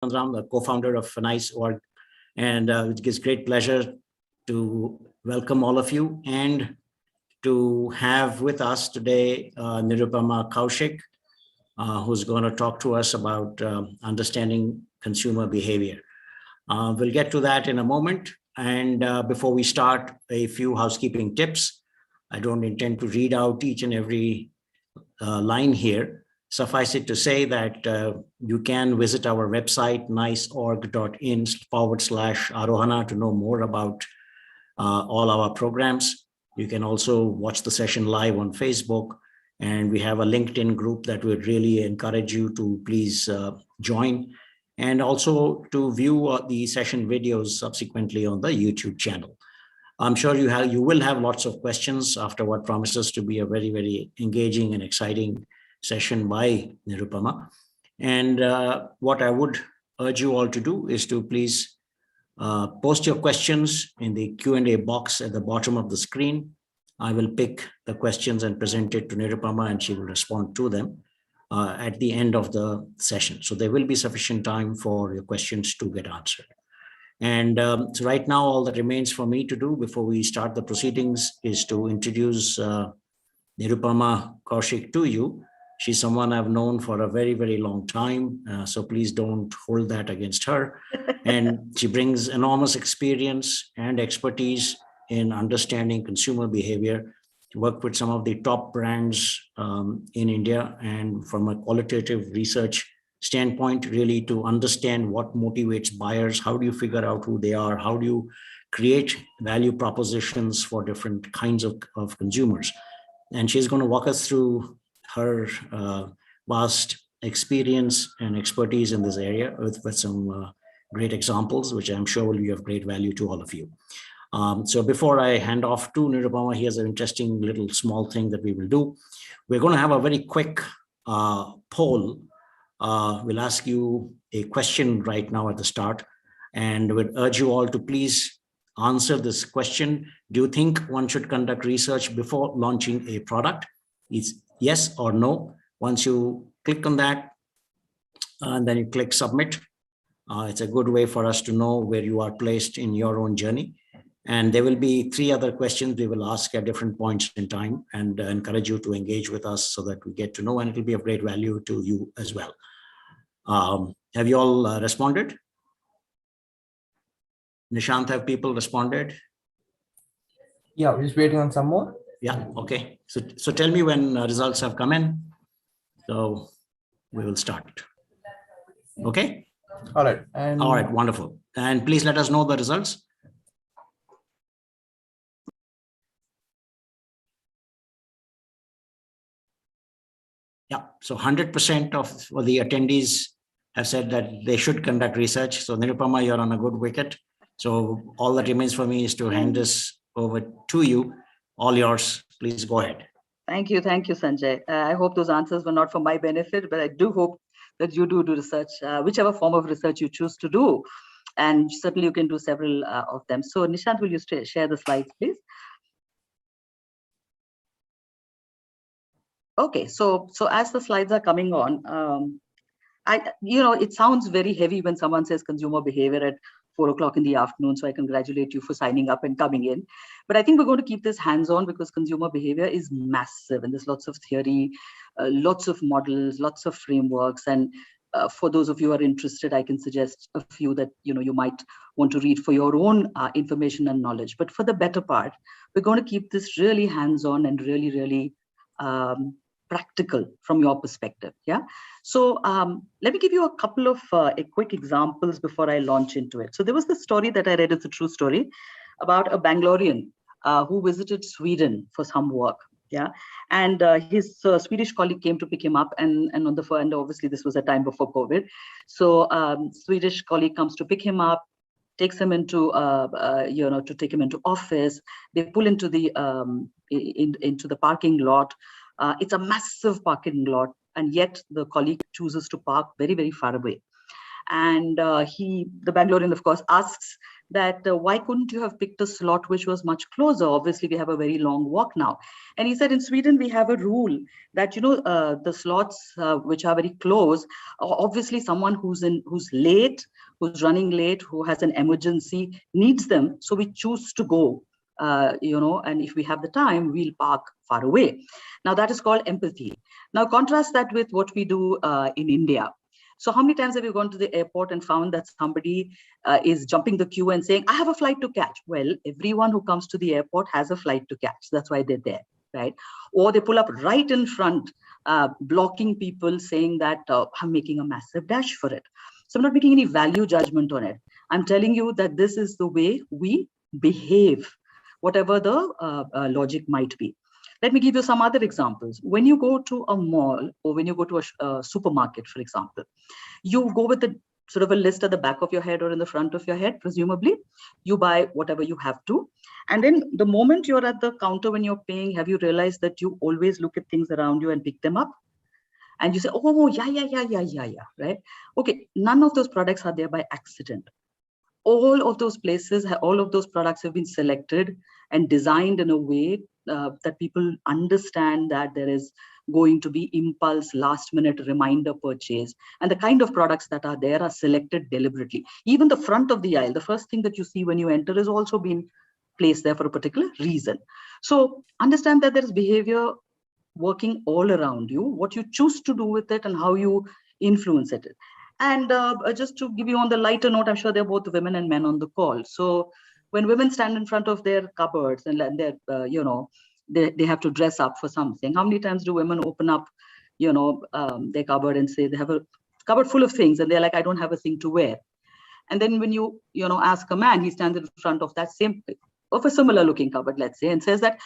Ram, the co-founder of Nice.org, and it gives great pleasure to welcome all of you and to have with us today Nirupama Kaushik, who's going to talk to us about understanding consumer behavior. We'll get to that in a moment. And before we start, a few housekeeping tips. I don't intend to read out each and every line here. Suffice it to say that you can visit our website, niceorg.in/Aarohana to know more about all our programs. You can also watch the session live on Facebook, and we have a LinkedIn group that would really encourage you to please join, and also to view the session videos subsequently on the YouTube channel. I'm sure you will have lots of questions after what promises to be a very, very engaging and exciting session by Nirupama. And what I would urge you all to do is to please post your questions in the Q&A box at the bottom of the screen. I will pick the questions and present it to Nirupama, and she will respond to them at the end of the session. So there will be sufficient time for your questions to get answered. And so right now, all that remains for me to do before we start the proceedings is to introduce Nirupama Kaushik to you. She's someone I've known for a very, very long time. So please don't hold that against her. And she brings enormous experience and expertise in understanding consumer behavior. She worked with some of the top brands in India, and from a qualitative research standpoint, really to understand what motivates buyers, how do you figure out who they are, how do you create value propositions for different kinds of consumers. And she's going to walk us through her vast experience and expertise in this area with some great examples, which I'm sure will be of great value to all of you. So before I hand off to Nirupama, here's an interesting little small thing that we will do. We're going to have a very quick poll. We'll ask you a question right now at the start, and we'll urge you all to please answer this question. Do you think one should conduct research before launching a product? It's yes or no. Once you click on that, and then you click submit, it's a good way for us to know where you are placed in your own journey. And there will be 3 other questions we will ask at different points in time, and encourage you to engage with us so that we get to know, and it will be of great value to you as well. Have you all responded? Nishant, have people responded? Yeah, we're just waiting on some more. Yeah, okay. So tell me when results have come in. So we will start. Okay? All right. All right, wonderful. And please let us know the results. Yeah, so 100% of the attendees have said that they should conduct research. So Nirupama, you're on a good wicket. So all that remains for me is to hand this over to you. All yours. Please go ahead. Thank you, Sanjay. I hope those answers were not for my benefit, but I do hope that you do research, whichever form of research you choose to do. And certainly you can do several of them. So Nishant, will you share the slides, please? Okay, so as the slides are coming on, it sounds very heavy when someone says consumer behavior at 4 o'clock in the afternoon. So I congratulate you for signing up and coming in. But I think we're going to keep this hands-on because consumer behavior is massive, and there's lots of theory, lots of models, lots of frameworks. And for those of you who are interested, I can suggest a few that you might want to read for your own information and knowledge. But for the better part, we're going to keep this really hands-on and really, really practical from your perspective. Yeah. So let me give you a couple of quick examples before I launch into it. So there was this story that I read. It's a true story about a Bangalorean who visited Sweden for some work. Yeah. And his Swedish colleague came to pick him up, and on the phone, and obviously this was a time before COVID. So Swedish colleague comes to pick him up, takes him into to take him into office. They pull into the into the parking lot. It's a massive parking lot, and yet the colleague chooses to park very, very far away. And the Bangalorean, of course, asks that why couldn't you have picked a slot which was much closer? Obviously, we have a very long walk now. And he said, in Sweden, we have a rule that, the slots which are very close, obviously someone who's late, who's running late, who has an emergency needs them. So we choose to go, and if we have the time, we'll park far away. Now that is called empathy. Now contrast that with what we do in India. So how many times have you gone to the airport and found that somebody is jumping the queue and saying, I have a flight to catch? Well, everyone who comes to the airport has a flight to catch. That's why they're there, right? Or they pull up right in front, blocking people, saying that I'm making a massive dash for it. So I'm not making any value judgment on it. I'm telling you that this is the way we behave, whatever the logic might be. Let me give you some other examples. When you go to a mall or when you go to a supermarket, for example, you go with a sort of a list at the back of your head or in the front of your head, presumably. You buy whatever you have to. And then the moment you're at the counter when you're paying, have you realized that you always look at things around you and pick them up? And you say, oh, yeah, right? Okay, none of those products are there by accident. All of those places, all of those products have been selected and designed in a way that people understand that there is going to be impulse, last minute reminder purchase. And the kind of products that are there are selected deliberately. Even the front of the aisle, the first thing that you see when you enter is also been placed there for a particular reason. So understand that there is behavior working all around you, what you choose to do with it and how you influence it. And just to give you on the lighter note, I'm sure there are both women and men on the call. So when women stand in front of their cupboards and they're, they have to dress up for something, how many times do women open up, their cupboard and say they have a cupboard full of things and they're like, I don't have a thing to wear. And then when you ask a man, he stands in front of that same, of a similar looking cupboard, let's say, and says that,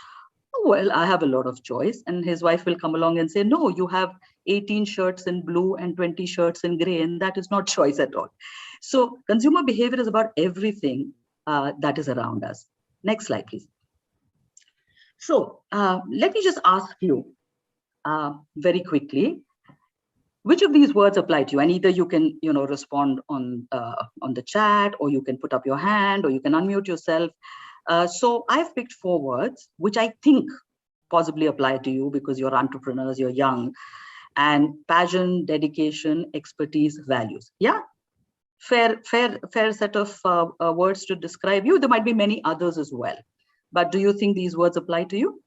oh, well, I have a lot of choice. And his wife will come along and say, no, you have 18 shirts in blue and 20 shirts in gray, and that is not choice at all. So consumer behavior is about everything that is around us. Next slide, please. So let me just ask you very quickly, which of these words apply to you? And either you can, respond on the chat, or you can put up your hand, or you can unmute yourself. So I've picked 4 words, which I think possibly apply to you because you're entrepreneurs, you're young, and passion, dedication, expertise, values. Yeah, fair set of words to describe you. There might be many others as well, but do you think these words apply to you?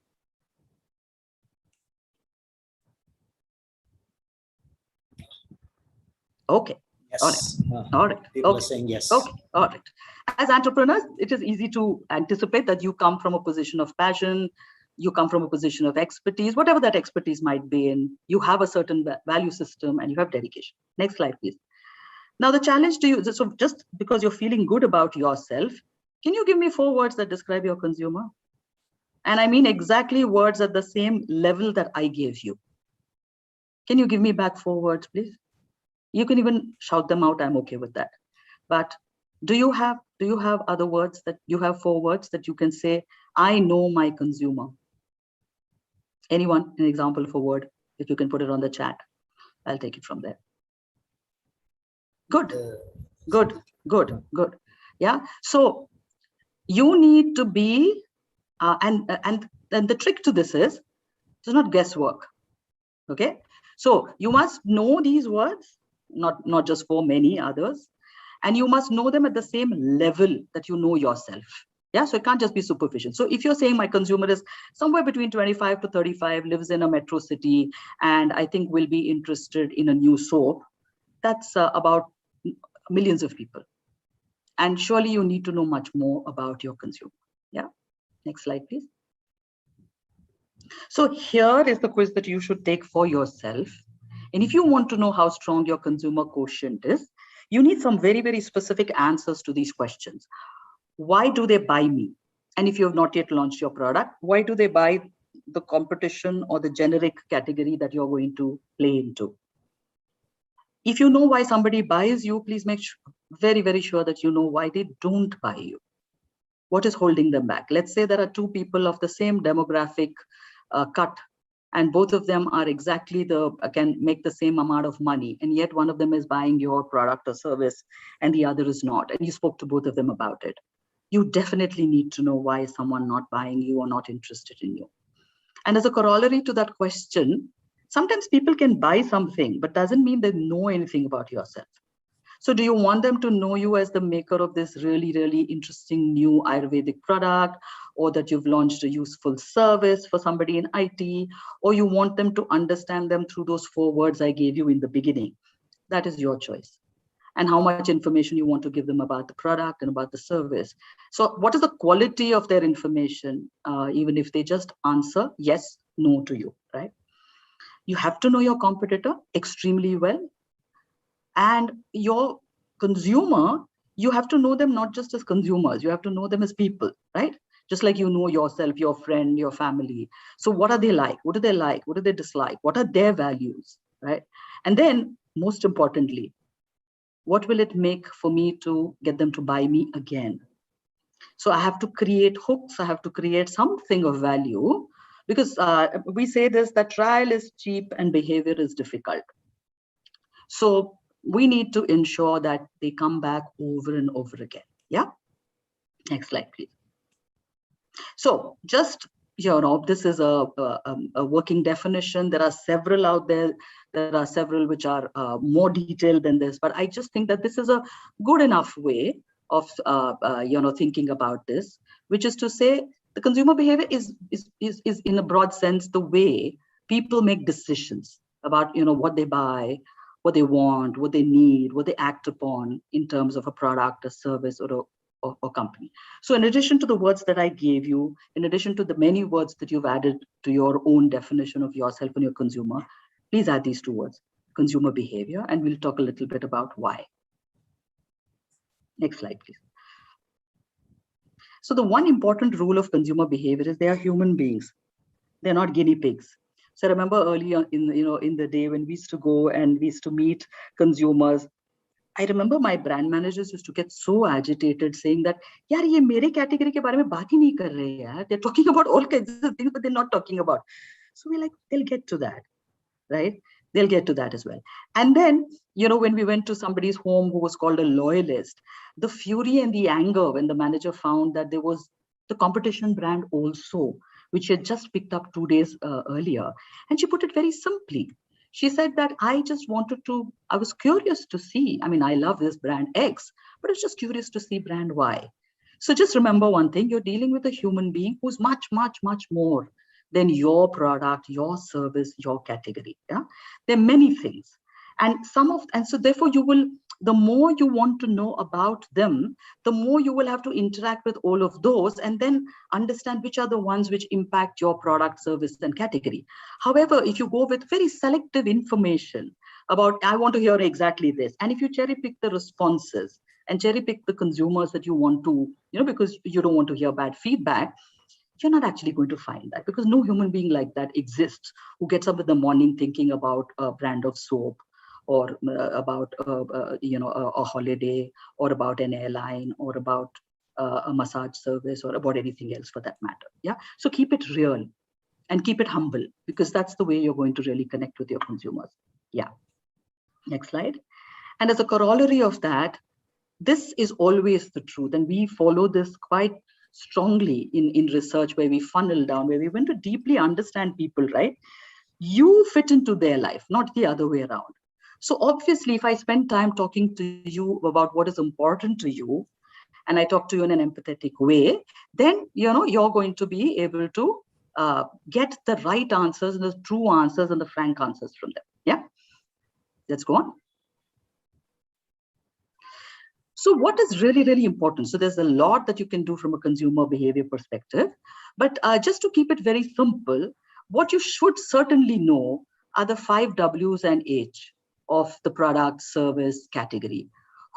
Okay. Yes. All right. People Okay. are saying yes. Okay. All right. As entrepreneurs, it is easy to anticipate that you come from a position of passion, you come from a position of expertise, whatever that expertise might be in, you have a certain value system and you have dedication. Next slide, please. Now, the challenge to you, so just because you're feeling good about yourself, can you give me 4 words that describe your consumer? And I mean exactly words at the same level that I gave you. Can you give me back 4 words, please? You can even shout them out. I'm okay with that. But do you have other words that you have 4 words that you can say, I know my consumer? Anyone, an example of a word, if you can put it on the chat, I'll take it from there. Good. Yeah. So you need to be, and the trick to this is, it's not guesswork. Okay. So you must know these words, not just for many others, and you must know them at the same level that you know yourself. Yeah, so it can't just be superficial. So if you're saying my consumer is somewhere between 25 to 35, lives in a metro city, and I think will be interested in a new soap, that's about millions of people. And surely you need to know much more about your consumer. Yeah, next slide, please. So here is the quiz that you should take for yourself. And if you want to know how strong your consumer quotient is, you need some very, very specific answers to these questions. Why do they buy me? And if you have not yet launched your product, why do they buy the competition or the generic category that you're going to play into? If you know why somebody buys you, please make very, very sure that you know why they don't buy you. What is holding them back? Let's say there are 2 people of the same demographic cut and both of them are exactly can make the same amount of money, and yet one of them is buying your product or service and the other is not, and you spoke to both of them about it, you definitely need to know why is someone not buying you or not interested in you. And as a corollary to that question, sometimes people can buy something, but doesn't mean they know anything about yourself. So do you want them to know you as the maker of this really, really interesting new Ayurvedic product, or that you've launched a useful service for somebody in IT, or you want them to understand them through those 4 words I gave you in the beginning? That is your choice. And how much information you want to give them about the product and about the service. So what is the quality of their information, even if they just answer yes, no to you, right? You have to know your competitor extremely well. And your consumer, you have to know them not just as consumers, you have to know them as people, right? Just like you know yourself, your friend, your family. So what are they like? What do they like? What do they dislike? What are their values, right? And then most importantly, what will it make for me to get them to buy me again? So I have to create hooks. I have to create something of value, because we say this, that trial is cheap and behavior is difficult. So we need to ensure that they come back over and over again. Yeah. Next slide, please. So just, this is a working definition. There are several out there. There are several which are more detailed than this, but I just think that this is a good enough way of thinking about this, which is to say the consumer behavior is in a broad sense the way people make decisions about what they buy, what they want, what they need, what they act upon in terms of a product, a service, or company. So in addition to the words that I gave you, in addition to the many words that you've added to your own definition of yourself and your consumer, please add these 2 words, consumer behavior, and we'll talk a little bit about why. Next slide, please. So the one important rule of consumer behavior is they are human beings. They're not guinea pigs. So I remember earlier in the day when we used to go and we used to meet consumers, I remember my brand managers used to get so agitated saying that, yaar, ye mere category ke bare mein baat hi nahi kar rahe yaar. They're talking about all kinds of things, but they're not talking about. So we're like, they'll get to that, right? They'll get to that as well. And then, when we went to somebody's home who was called a loyalist, the fury and the anger when the manager found that there was the competition brand also, which she had just picked up 2 days earlier. And she put it very simply. She said that I was curious to see, I love this brand X, but I was just curious to see brand Y. So just remember one thing, you're dealing with a human being who's much, much, much more than your product, your service, your category. Yeah, there are many things. And so therefore the more you want to know about them, the more you will have to interact with all of those and then understand which are the ones which impact your product, service, and category. However, if you go with very selective information about, I want to hear exactly this, and if you cherry pick the responses and cherry pick the consumers that you want to, because you don't want to hear bad feedback, you're not actually going to find that, because no human being like that exists who gets up in the morning thinking about a brand of soap, or about a holiday, or about an airline, or about a massage service, or about anything else for that matter. Yeah. So keep it real and keep it humble, because that's the way you're going to really connect with your consumers. Yeah. Next slide. And as a corollary of that, this is always the truth. And we follow this quite strongly in research, where we funnel down, where we want to deeply understand people, right? You fit into their life, not the other way around. So obviously, if I spend time talking to you about what is important to you, and I talk to you in an empathetic way, then you're going to be able to get the right answers and the true answers and the frank answers from them. Yeah, let's go on. So what is really, really important? So there's a lot that you can do from a consumer behavior perspective, but just to keep it very simple, what you should certainly know are the 5 W's and H of the product, service, category.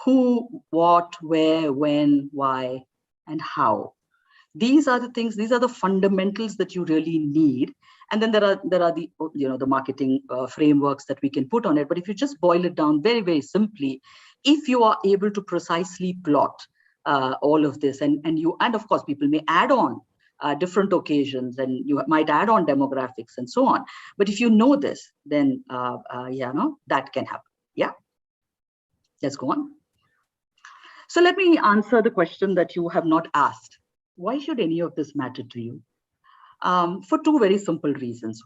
Who, what, where, when, why, and how. These are the things, these are the fundamentals that you really need. And then there are the, the marketing frameworks that we can put on it. But if you just boil it down very, very simply, if you are able to precisely plot all of this, and of course, people may add on different occasions, and you might add on demographics and so on. But if you know this, then that can happen. Yeah, let's go on. So let me answer the question that you have not asked. Why should any of this matter to you? For two very simple reasons.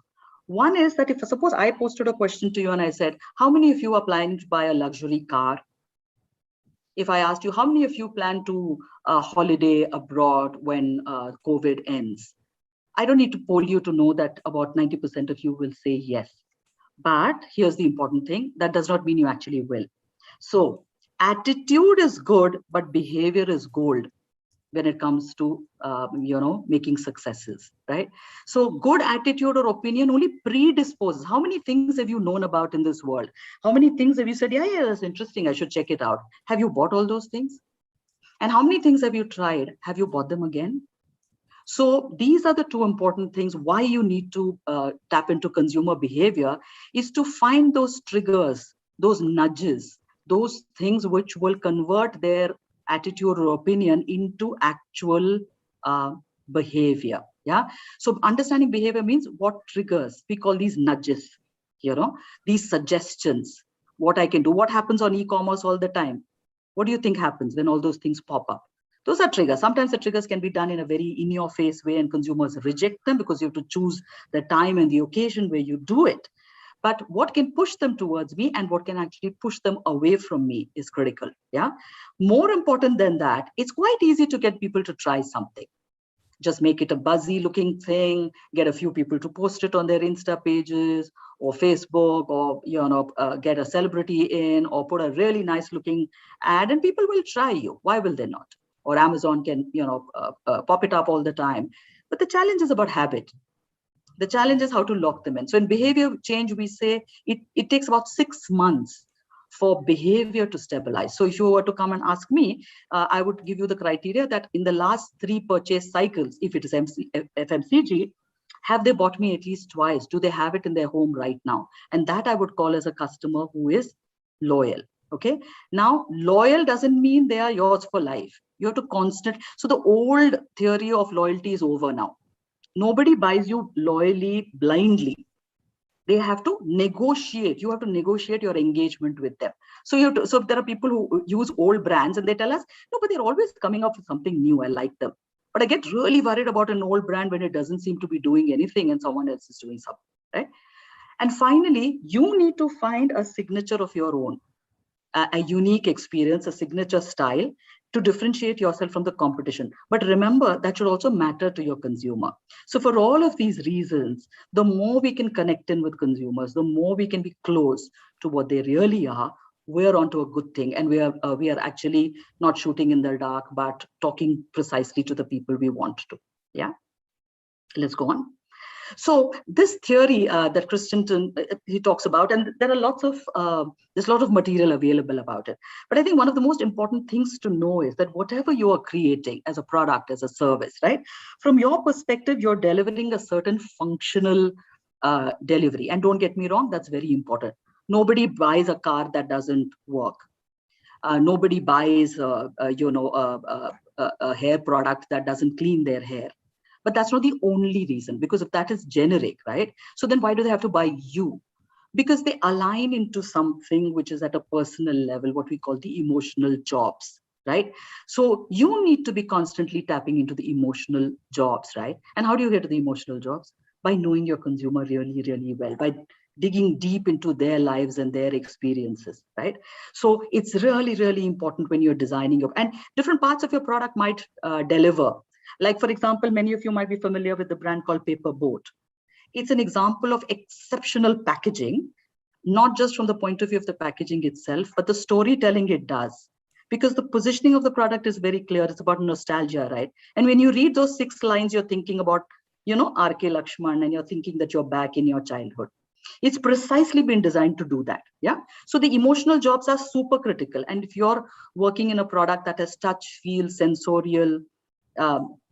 One is that if suppose I posted a question to you and I said, how many of you are planning to buy a luxury car? If I asked you, how many of you plan to holiday abroad when COVID ends? I don't need to poll you to know that about 90% of you will say yes. But here's the important thing, that does not mean you actually will. So attitude is good, but behavior is gold when it comes to making successes, right? So good attitude or opinion only predisposes. How many things have you known about in this world? How many things have you said, yeah, that's interesting, I should check it out? Have you bought all those things? And how many things have you tried? Have you bought them again? So these are the two important things. Why you need to tap into consumer behavior is to find those triggers, those nudges, those things which will convert their attitude or opinion into actual behavior. Yeah. So understanding behavior means what triggers. We call these nudges, these suggestions, what I can do. What happens on e-commerce all the time? What do you think happens when all those things pop up? Those are triggers. Sometimes the triggers can be done in a very in-your-face way and consumers reject them because you have to choose the time and the occasion where you do it. But what can push them towards me and what can actually push them away from me is critical. Yeah. More important than that, it's quite easy to get people to try something. Just make it a buzzy looking thing, get a few people to post it on their Insta pages or Facebook, or get a celebrity in, or put a really nice looking ad, and people will try you. Why will they not? Or Amazon can pop it up all the time. But the challenge is about habit. The challenge is how to lock them in. So in behavior change, we say it takes about 6 months for behavior to stabilize. So if you were to come and ask me, I would give you the criteria that in the last 3 purchase cycles, if it is FMCG, have they bought me at least twice? Do they have it in their home right now? And that I would call as a customer who is loyal. Okay. Now, loyal doesn't mean they are yours for life. You have to So the old theory of loyalty is over now. Nobody buys you loyally, blindly. They have to negotiate. You have to negotiate your engagement with them. So so if there are people who use old brands and they tell us, no, but they're always coming up with something new. I like them. But I get really worried about an old brand when it doesn't seem to be doing anything and someone else is doing something, right? And finally, you need to find a signature of your own, a unique experience, a signature style to differentiate yourself from the competition. But remember, that should also matter to your consumer. So for all of these reasons, the more we can connect in with consumers, the more we can be close to what they really are, we're onto a good thing. And we are actually not shooting in the dark, but talking precisely to the people we want to. Yeah, let's go on. So this theory that Christensen, he talks about, and there are there's a lot of material available about it. But I think one of the most important things to know is that whatever you are creating as a product, as a service, right? From your perspective, you're delivering a certain functional delivery. And don't get me wrong, that's very important. Nobody buys a car that doesn't work. Nobody buys, a hair product that doesn't clean their hair. But that's not the only reason, because if that is generic, right? So then why do they have to buy you? Because they align into something which is at a personal level, what we call the emotional jobs, right? So you need to be constantly tapping into the emotional jobs, right? And how do you get to the emotional jobs? By knowing your consumer really, really well, by digging deep into their lives and their experiences, right? So it's really, really important when you're designing and different parts of your product might deliver. Like, for example, many of you might be familiar with the brand called Paper Boat. It's an example of exceptional packaging, not just from the point of view of the packaging itself, but the storytelling it does. Because the positioning of the product is very clear. It's about nostalgia, right? And when you read those 6 lines, you're thinking about, R.K. Lakshman, and you're thinking that you're back in your childhood. It's precisely been designed to do that. Yeah. So the emotional jobs are super critical. And if you're working in a product that has touch, feel, sensorial,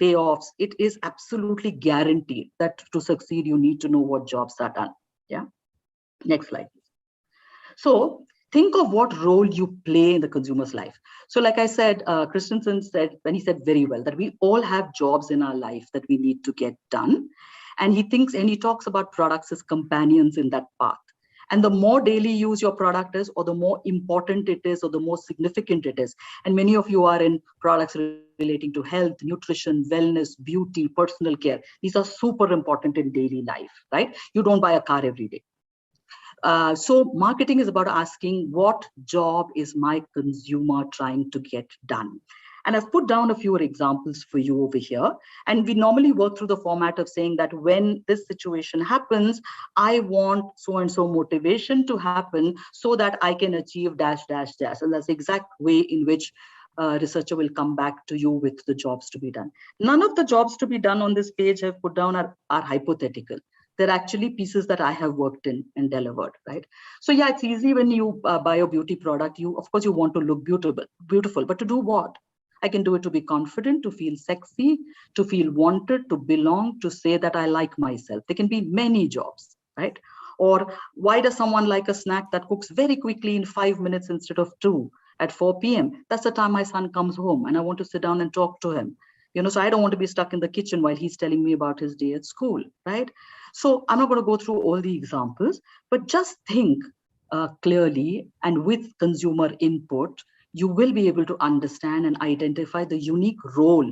payoffs, it is absolutely guaranteed that to succeed, you need to know what jobs are done. Yeah. Next slide. So think of what role you play in the consumer's life. So like I said, Christensen said, when he said very well, that we all have jobs in our life that we need to get done. And he talks about products as companions in that path. And the more daily use your product is, or the more important it is, or the more significant it is. And many of you are in products relating to health, nutrition, wellness, beauty, personal care. These are super important in daily life, right? You don't buy a car every day. So marketing is about asking, what job is my consumer trying to get done? And I've put down a few examples for you over here. And we normally work through the format of saying that when this situation happens, I want so-and-so motivation to happen so that I can achieve dash, dash, dash. And that's the exact way in which researcher will come back to you with the jobs to be done. None of the jobs to be done on this page I've put down are hypothetical. They're actually pieces that I have worked in and delivered, right? So yeah, it's easy when you buy a beauty product. Of course, you want to look beautiful, but to do what? I can do it to be confident, to feel sexy, to feel wanted, to belong, to say that I like myself. There can be many jobs, right? Or why does someone like a snack that cooks very quickly in 5 minutes instead of 2 at 4 p.m.? That's the time my son comes home and I want to sit down and talk to him. So I don't want to be stuck in the kitchen while he's telling me about his day at school, right? So I'm not going to go through all the examples, but just think clearly, and with consumer input, you will be able to understand and identify the unique role,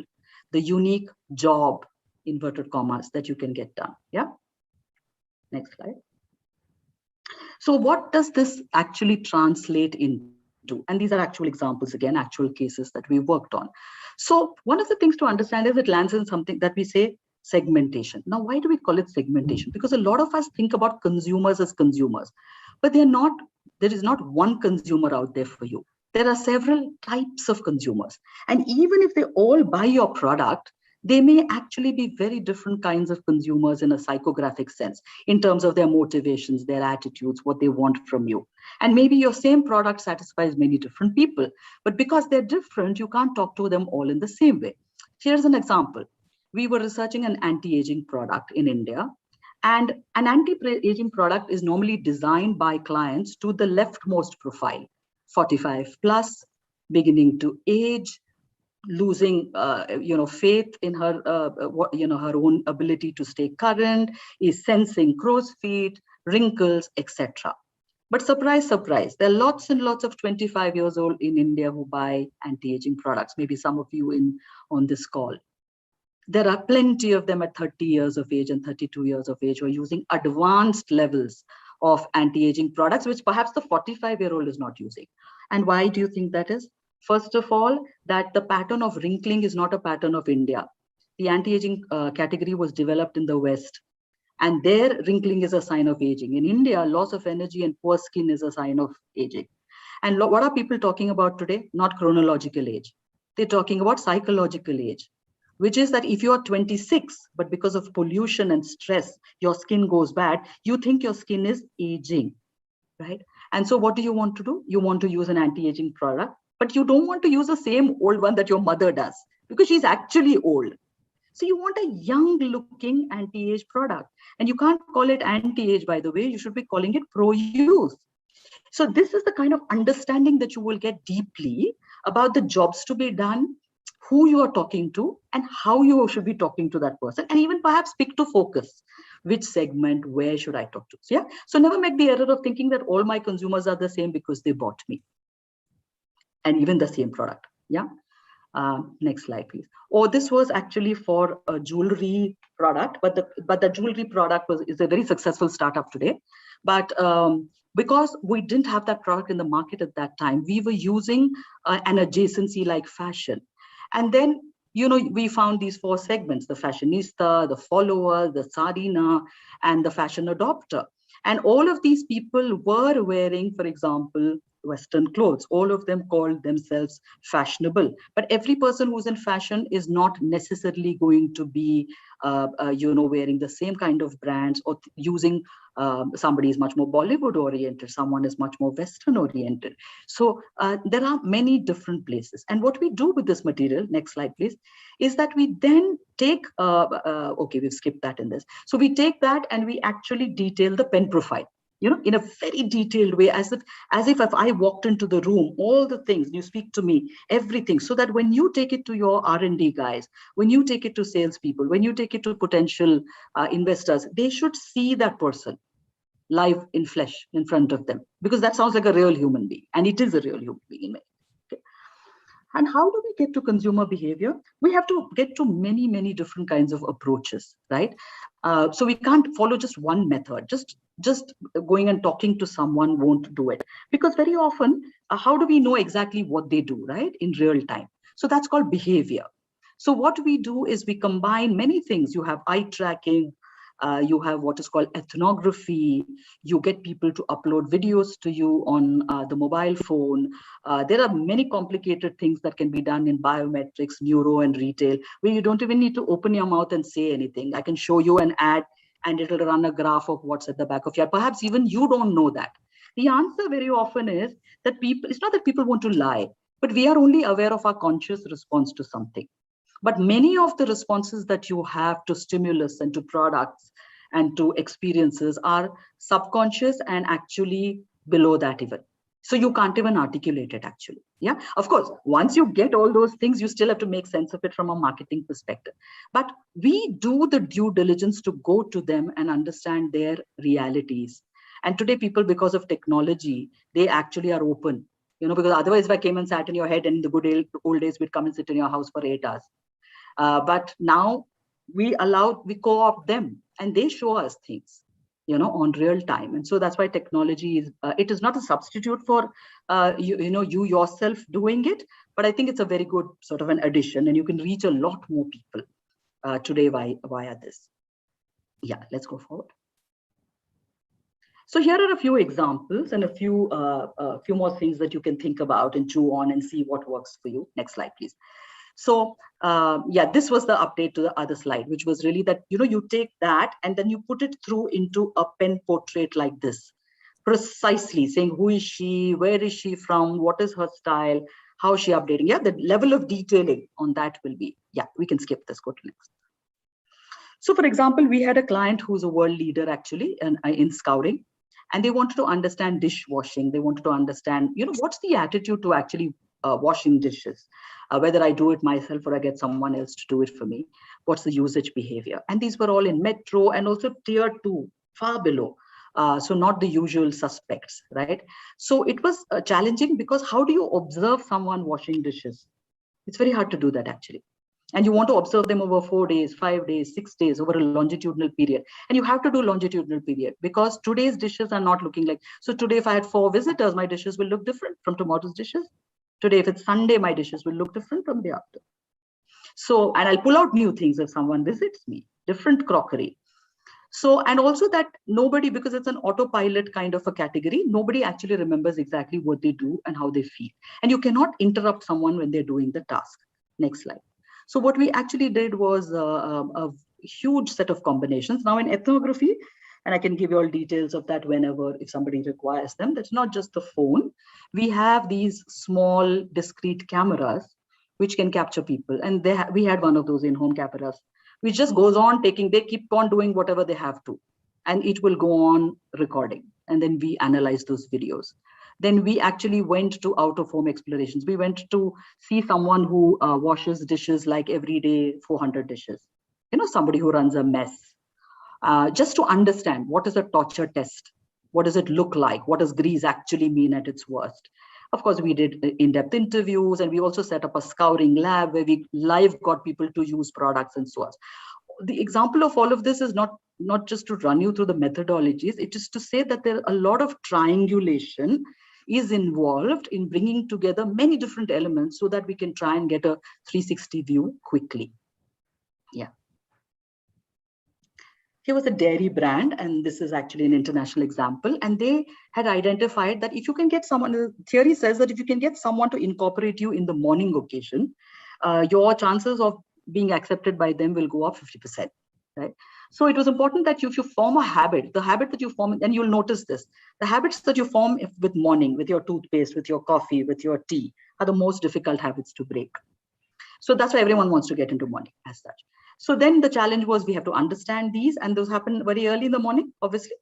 the unique job, inverted commas, that you can get done. Yeah. Next slide. So what does this actually translate into? And these are actual examples, again, actual cases that we worked on. So one of the things to understand is it lands in something that we say segmentation. Now, why do we call it segmentation? Because a lot of us think about consumers as consumers, but there is not one consumer out there for you. There are several types of consumers. And even if they all buy your product, they may actually be very different kinds of consumers in a psychographic sense, in terms of their motivations, their attitudes, what they want from you. And maybe your same product satisfies many different people, but because they're different, you can't talk to them all in the same way. Here's an example. We were researching an anti-aging product in India, and an anti-aging product is normally designed by clients to the leftmost profile, 45 plus, beginning to age, losing faith in her her own ability to stay current, is sensing crow's feet, wrinkles, etc. But surprise, surprise, there are lots and lots of 25 years old in India who buy anti-aging products. Maybe some of you on this call. There are plenty of them at 30 years of age and 32 years of age who are using advanced levels of anti-aging products, which perhaps the 45-year-old is not using. And why do you think that is? First of all, that the pattern of wrinkling is not a pattern of India. The anti-aging category was developed in the West, and there wrinkling is a sign of aging. In India, loss of energy and poor skin is a sign of aging. And what are people talking about today? Not chronological age. They're talking about psychological age, which is that if you are 26, but because of pollution and stress, your skin goes bad, you think your skin is aging, right? And so what do you want to do? You want to use an anti-aging product, but you don't want to use the same old one that your mother does, because she's actually old. So you want a young looking anti-age product, and you can't call it anti-age, by the way, you should be calling it pro-use. So this is the kind of understanding that you will get deeply about the jobs to be done, who you are talking to, and how you should be talking to that person, and even perhaps pick to focus. Which segment, where should I talk to? So, yeah. So never make the error of thinking that all my consumers are the same because they bought me, and even the same product. Yeah. Next slide, please. Oh, this was actually for a jewelry product, but the jewelry product is a very successful startup today. But because we didn't have that product in the market at that time, we were using an adjacency like fashion. And then, we found these 4 segments: the fashionista, the follower, the sardina, and the fashion adopter. And all of these people were wearing, for example, Western clothes. All of them called themselves fashionable. But every person who's in fashion is not necessarily going to be, wearing the same kind of brands, or using somebody is much more Bollywood oriented, someone is much more Western oriented. So there are many different places. And what we do with this material, next slide, please, is that we then take, okay, we've skipped that in this. So we take that and we actually detail the pen profile. in a very detailed way, as if I walked into the room, all the things, you speak to me, everything, so that when you take it to your R&D guys, when you take it to salespeople, when you take it to potential investors, they should see that person live in flesh in front of them, because that sounds like a real human being, and it is a real human being. Okay. And how do we get to consumer behavior? We have to get to many, many different kinds of approaches, right? So we can't follow just one method. Just going and talking to someone won't do it, because very often, how do we know exactly what they do, right, in real time? So that's called behavior. So what we do is we combine many things. You have eye tracking, you have what is called ethnography. You get people to upload videos to you on the mobile phone. There are many complicated things that can be done in biometrics, neuro, and retail, where you don't even need to open your mouth and say anything. I can show you an ad and it'll run a graph of what's at the back of your, perhaps even you don't know that. The answer very often is that it's not that people want to lie, but we are only aware of our conscious response to something. But many of the responses that you have to stimulus and to products and to experiences are subconscious and actually below that even. So you can't even articulate it actually. Yeah, of course, once you get all those things, you still have to make sense of it from a marketing perspective. But we do the due diligence to go to them and understand their realities. And today people, because of technology, they actually are open, because otherwise if I came and sat in your head, and in the good old days, we'd come and sit in your house for 8 hours. But now we co-opt them, and they show us things, on real time. And so that's why technology is, it is not a substitute for you yourself doing it, but I think it's a very good sort of an addition, and you can reach a lot more people today via this. Yeah, let's go forward. So here are a few examples and a few more things that you can think about and chew on and see what works for you. Next slide, please. So yeah, this was the update to the other slide, which was really that, you take that and then you put it through into a pen portrait like this, precisely saying who is she, where is she from, what is her style, how is she updating. Yeah, the level of detailing on that will be, yeah, we can skip this, go to next. So for example, we had a client who's a world leader actually in scouring, and they wanted to understand dishwashing. They wanted to understand, what's the attitude to actually washing dishes, whether I do it myself or I get someone else to do it for me. What's the usage behavior? And these were all in metro and also tier 2, far below. So not the usual suspects, right? So it was challenging, because how do you observe someone washing dishes? It's very hard to do that actually. And you want to observe them over 4 days, 5 days, 6 days, over a longitudinal period. And you have to do longitudinal period, because today's dishes are not looking like, so today if I had 4 visitors, my dishes will look different from tomorrow's dishes. Today, if it's Sunday, my dishes will look different from the after. So, and I'll pull out new things if someone visits me, different crockery. So, and also that nobody, because it's an autopilot kind of a category, nobody actually remembers exactly what they do and how they feel. And you cannot interrupt someone when they're doing the task. Next slide. So what we actually did was a huge set of combinations. Now in ethnography, and I can give you all details of that whenever, if somebody requires them, that's not just the phone. We have these small discrete cameras which can capture people. And we had one of those in-home cameras, which just goes on taking, they keep on doing whatever they have to, and it will go on recording. And then we analyze those videos. Then we actually went to out-of-home explorations. We went to see someone who washes dishes like every day, 400 dishes. Somebody who runs a mess. Just to understand, what is a torture test? What does it look like? What does grease actually mean at its worst? Of course, we did in-depth interviews, and we also set up a scouring lab where we live got people to use products and so on. The example of all of this is not just to run you through the methodologies, it is to say that there are a lot of triangulation is involved in bringing together many different elements so that we can try and get a 360 view quickly. Yeah. Here was a dairy brand, and this is actually an international example. And they had identified that if you can get someone, the theory says that if you can get someone to incorporate you in the morning occasion, your chances of being accepted by them will go up 50%, right? So it was important that if you form a habit, the habit that you form, and you'll notice this, the habits that you form with morning, with your toothpaste, with your coffee, with your tea, are the most difficult habits to break. So that's why everyone wants to get into morning as such. So then the challenge was we have to understand these, and those happen very early in the morning, obviously.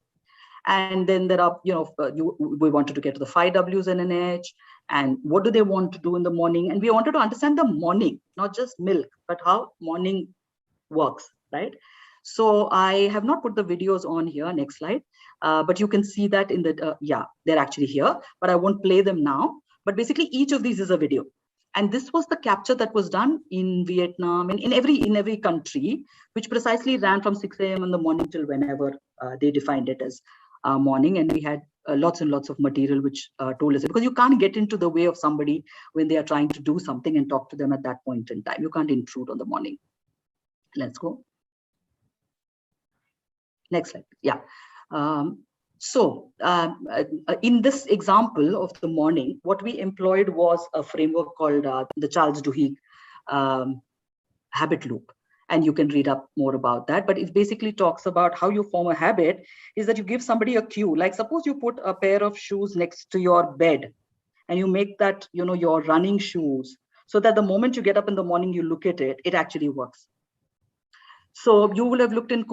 And then there are, we wanted to get to the 5 Ws in an H, and what do they want to do in the morning? And we wanted to understand the morning, not just milk, but how morning works, right? So I have not put the videos on here, next slide, but you can see that in the, they're actually here, but I won't play them now. But basically each of these is a video. And this was the capture that was done in Vietnam and in every country, which precisely ran from 6 a.m. in the morning till whenever they defined it as morning. And we had lots and lots of material which told us, because you can't get into the way of somebody when they are trying to do something and talk to them at that point in time. You can't intrude on the morning. Let's go. Next slide. Yeah. In this example of the morning, what we employed was a framework called the Charles Duhigg habit loop. And you can read up more about that. But it basically talks about how you form a habit is that you give somebody a cue. Like suppose you put a pair of shoes next to your bed and you make that, your running shoes, so that the moment you get up in the morning, you look at it, it actually works. So you will have looked at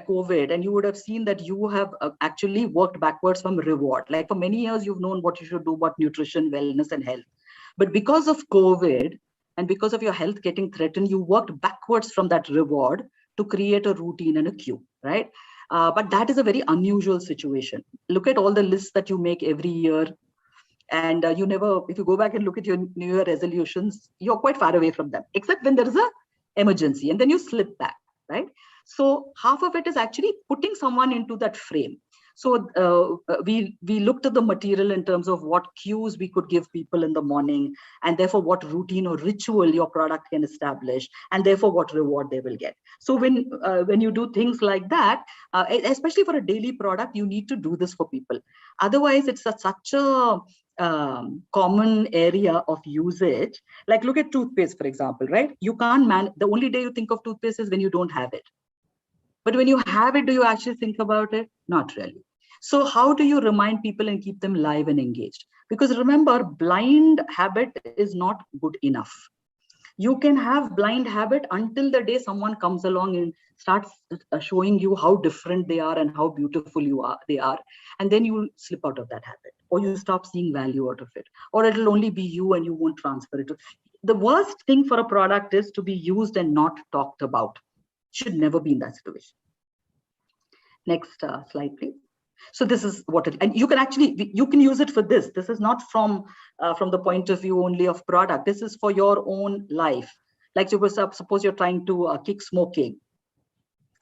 COVID and you would have seen that you have actually worked backwards from reward. Like for many years, you've known what you should do about nutrition, wellness, and health. But because of COVID and because of your health getting threatened, you worked backwards from that reward to create a routine and a cue, right? But that is a very unusual situation. Look at all the lists that you make every year. And you never, if you go back and look at your New Year resolutions, you're quite far away from them, except when there is an emergency and then you slip back. Right. So half of it is actually putting someone into that frame. So we looked at the material in terms of what cues we could give people in the morning, and therefore what routine or ritual your product can establish, and therefore what reward they will get. So when you do things like that, especially for a daily product, you need to do this for people. Otherwise, it's such a common area of usage. Like look at toothpaste, for example, right? You can't the only day you think of toothpaste is when you don't have it. But when you have it, do you actually think about it? Not really. So how do you remind people and keep them live and engaged? Because remember, blind habit is not good enough. You can have blind habit until the day someone comes along and starts showing you how different they are and how beautiful they are. And then you slip out of that habit, or you stop seeing value out of it, or it'll only be you and you won't transfer it. The worst thing for a product is to be used and not talked about. Should never be in that situation. Next slide, please. So this is what it, and you can use it for this. This is not from the point of view only of product. This is for your own life. Like suppose you're trying to kick smoking,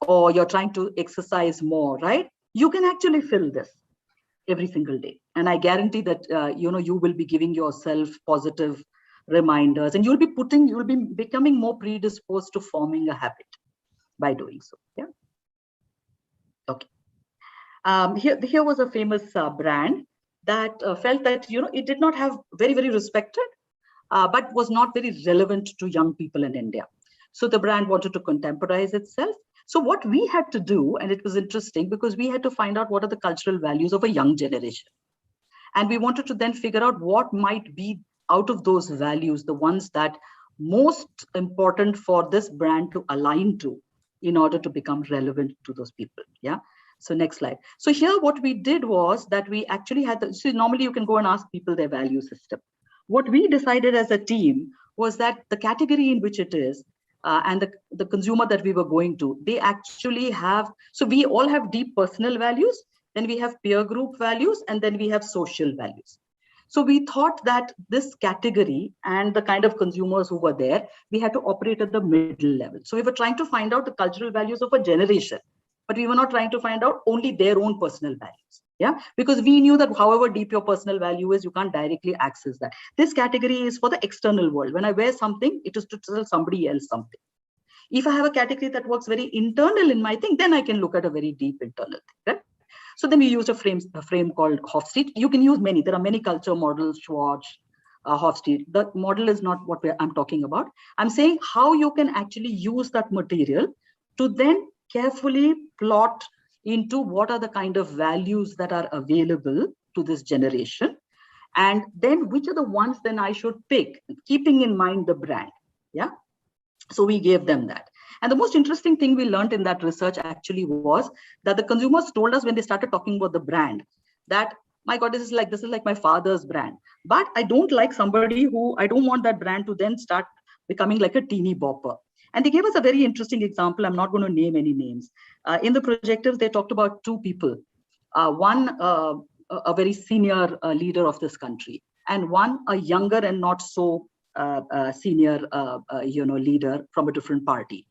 or you're trying to exercise more, right? You can actually fill this every single day. And I guarantee that, you will be giving yourself positive reminders, and you'll be becoming more predisposed to forming a habit by doing so. Yeah. Okay. Here was a famous brand that felt that, it did not have very respected, but was not very relevant to young people in India. So the brand wanted to contemporize itself. So what we had to do, and it was interesting because we had to find out what are the cultural values of a young generation. And we wanted to then figure out what might be out of those values, the ones that most important for this brand to align to in order to become relevant to those people. Yeah. So next slide. So here what we did was that we actually had, so normally you can go and ask people their value system. What we decided as a team was that the category in which it is and the consumer that we were going to, they actually have, so we all have deep personal values, then we have peer group values, and then we have social values. So we thought that this category and the kind of consumers who were there, we had to operate at the middle level. So we were trying to find out the cultural values of a generation, but we were not trying to find out only their own personal values. Yeah, because we knew that however deep your personal value is, you can't directly access that. This category is for the external world. When I wear something, it is to tell somebody else something. If I have a category that works very internal in my thing, then I can look at a very deep internal thing. Right? So then we used a frame called Hofstede. You can use many. There are many culture models, Schwartz, Hofstede. The model is not what I'm talking about. I'm saying how you can actually use that material to then carefully plot into what are the kind of values that are available to this generation, and then which are the ones then I should pick, keeping in mind the brand. Yeah. So we gave them that. And the most interesting thing we learned in that research actually was that the consumers told us when they started talking about the brand that, my God, this is like my father's brand. But I don't like somebody who, I don't want that brand to then start becoming like a teeny bopper. And they gave us a very interesting example. I'm not going to name any names. In the projectors, they talked about two people. One, a very senior leader of this country, and one, a younger and not so senior, leader from a different party.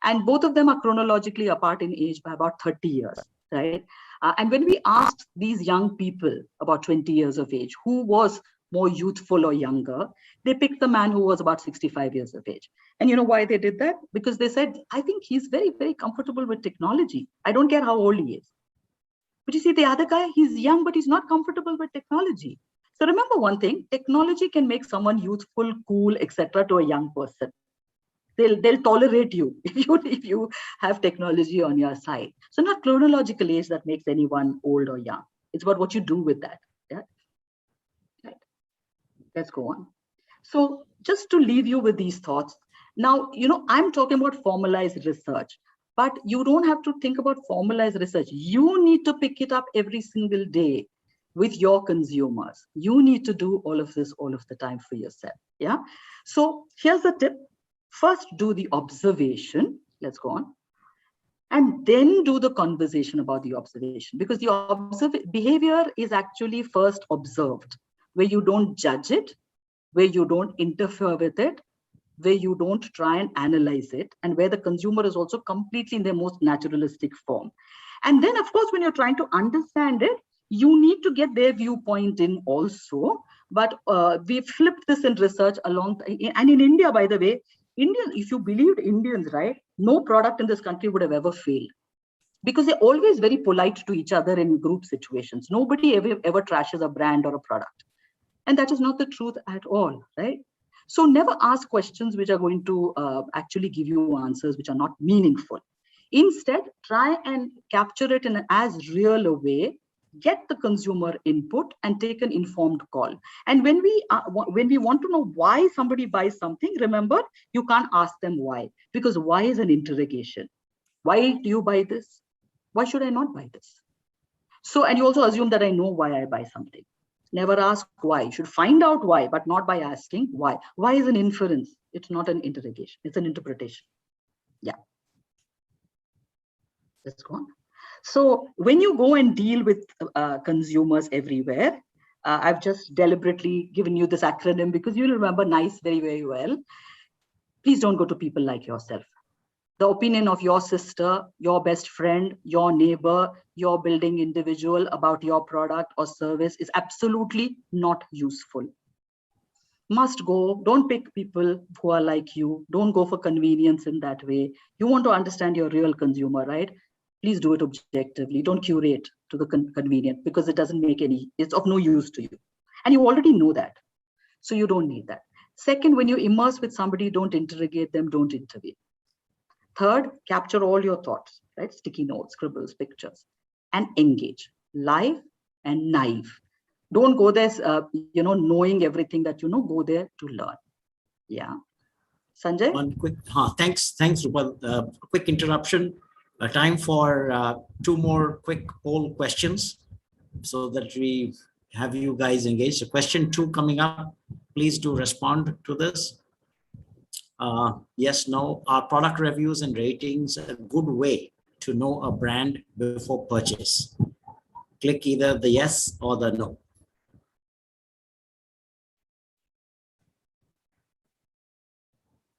And both of them are chronologically apart in age by about 30 years, right? And when we asked these young people about 20 years of age, who was more youthful or younger, they picked the man who was about 65 years of age. And you know why they did that? Because they said, I think he's very, very comfortable with technology. I don't care how old he is. But you see, the other guy, he's young, but he's not comfortable with technology. So remember one thing, technology can make someone youthful, cool, etc. to a young person. They'll tolerate you if you have technology on your side. So not chronological age that makes anyone old or young. It's about what you do with that. Yeah. Right. Let's go on. So just to leave you with these thoughts. Now, I'm talking about formalized research, but you don't have to think about formalized research. You need to pick it up every single day with your consumers. You need to do all of this all of the time for yourself. Yeah. So here's the tip. First, do the observation. Let's go on. And then do the conversation about the observation, because the behavior is actually first observed, where you don't judge it, where you don't interfere with it, where you don't try and analyze it, and where the consumer is also completely in their most naturalistic form. And then, of course, when you're trying to understand it, you need to get their viewpoint in also. But we flipped this in research along, and in India, by the way, Indians, if you believed Indians, right, no product in this country would have ever failed, because they're always very polite to each other in group situations. Nobody ever trashes a brand or a product. And that is not the truth at all, right? So never ask questions which are going to actually give you answers which are not meaningful. Instead, try and capture it in as real a way, get the consumer input and take an informed call. And when we want to know why somebody buys something, remember, you can't ask them why, because why is an interrogation. Why do you buy this? Why should I not buy this? So, and you also assume that I know why I buy something. Never ask why. You should find out why, but not by asking why. Why is an inference. It's not an interrogation. It's an interpretation. Yeah. Let's go on. So when you go and deal with consumers everywhere, I've just deliberately given you this acronym because you'll remember NICE very, very well. Please don't go to people like yourself. The opinion of your sister, your best friend, your neighbor, your building individual about your product or service is absolutely not useful. Must go. Don't pick people who are like you. Don't go for convenience in that way. You want to understand your real consumer, right? Please do it objectively. Don't curate to the convenient, because it doesn't make it's of no use to you. And you already know that. So you don't need that. Second, when you immerse with somebody, don't interrogate them, don't intervene. Third, capture all your thoughts, right? Sticky notes, scribbles, pictures, and engage. Live and naive. Don't go there, knowing everything that you know. Go there to learn. Yeah. Sanjay? One quick, thanks, Rupal. Quick interruption. Time for two more quick poll questions so that we have you guys engaged. So question 2 coming up. Please do respond to this. Yes, no. Are product reviews and ratings a good way to know a brand before purchase? Click either the yes or the no.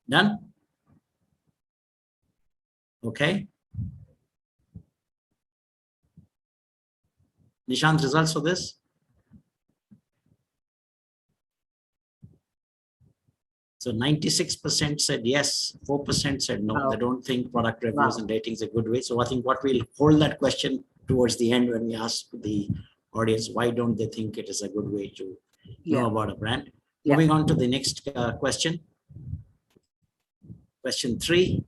Done? Okay. Nishant, results for this? So 96% said yes, 4% said no. Wow. They don't think product reviews and ratings are a good way. So I think what we'll hold that question towards the end when we ask the audience, why don't they think it is a good way to know about a brand? Yeah. Moving on to the next question. Question 3.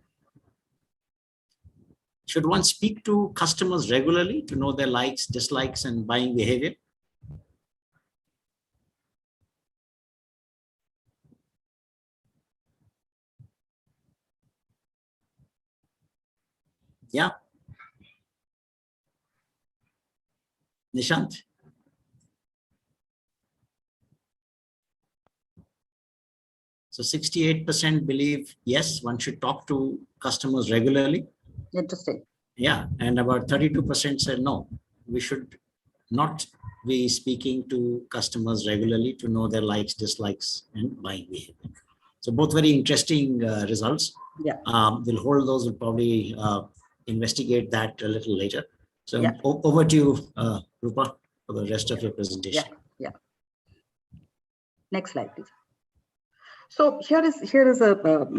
Should one speak to customers regularly to know their likes, dislikes, and buying behavior? Yeah. Nishant? So 68% believe, yes, one should talk to customers regularly. Interesting. Yeah. And about 32% said, no, we should not be speaking to customers regularly to know their likes, dislikes, and buying behavior. So both very interesting results. Yeah. We'll hold those. We'll probably investigate that a little later. So Yeah. over to you, Rupa, for the rest of your presentation. Yeah. Next slide, please. So here is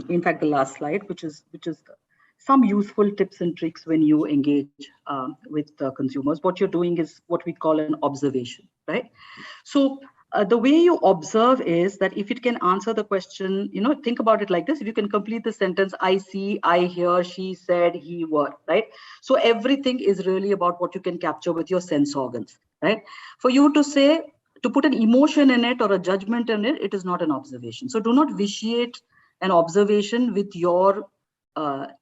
in fact the last slide, which is some useful tips and tricks when you engage with consumers. What you're doing is what we call an observation, right? So the way you observe is that if it can answer the question, think about it like this. If you can complete the sentence, I see, I hear, she said, he were, right? So everything is really about what you can capture with your sense organs, right? For you to say, to put an emotion in it or a judgment in it, it is not an observation. So do not vitiate an observation with your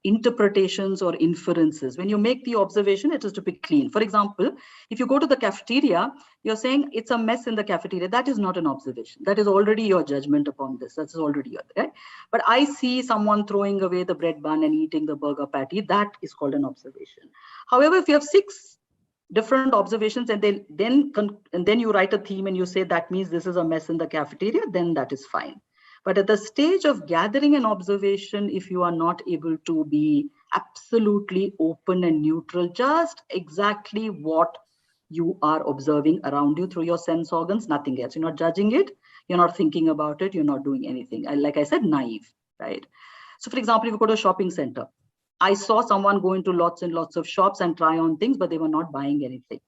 interpretations or inferences. When you make the observation, it is to be clean. For example, if you go to the cafeteria, you're saying it's a mess in the cafeteria. That is not an observation. That is already your judgment upon this. That's already your, right? But I see someone throwing away the bread bun and eating the burger patty. That is called an observation. However, if you have 6 different observations and then you write a theme and you say that means this is a mess in the cafeteria, then that is fine. But at the stage of gathering an observation, if you are not able to be absolutely open and neutral, just exactly what you are observing around you through your sense organs, nothing else. You're not judging it, you're not thinking about it, you're not doing anything. Like I said, naive, right? So for example, if you go to a shopping center, I saw someone go into lots and lots of shops and try on things, but they were not buying anything,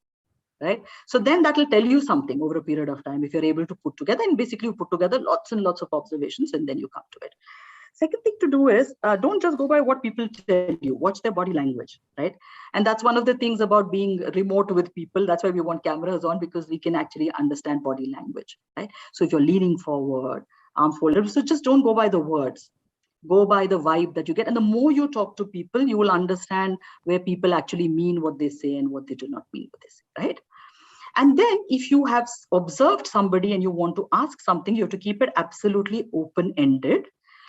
right? So then that will tell you something over a period of time if you're able to put together, and basically you put together lots and lots of observations and then you come to it. Second thing to do is don't just go by what people tell you, watch their body language, right? And that's one of the things about being remote with people. That's why we want cameras on, because we can actually understand body language, right? So if you're leaning forward, arm folded, so just don't go by the words. Go by the vibe that you get. And the more you talk to people, you will understand where people actually mean what they say and what they do not mean what they say, right? And then if you have observed somebody and you want to ask something, you have to keep it absolutely open-ended.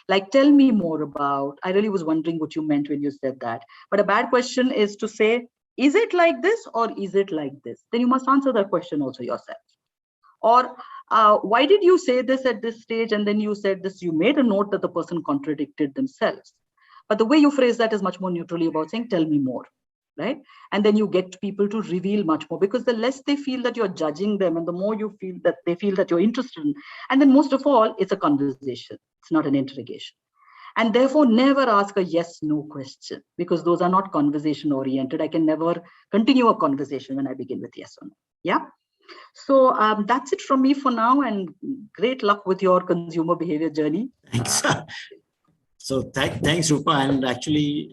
Like, tell me more about, I really was wondering what you meant when you said that. But a bad question is to say, is it like this or is it like this? Then you must answer that question also yourself. Or why did you say this at this stage and then you said this? You made a note that the person contradicted themselves. But the way you phrase that is much more neutrally about saying, tell me more, right? And then you get people to reveal much more, because the less they feel that you're judging them and the more you feel that they feel that you're interested in. And then most of all, it's a conversation. It's not an interrogation. And therefore, never ask a yes-no question, because those are not conversation-oriented. I can never continue a conversation when I begin with yes or no. Yeah. So that's it from me for now, and great luck with your consumer behavior journey. Thanks. So thanks, Rupa. And actually,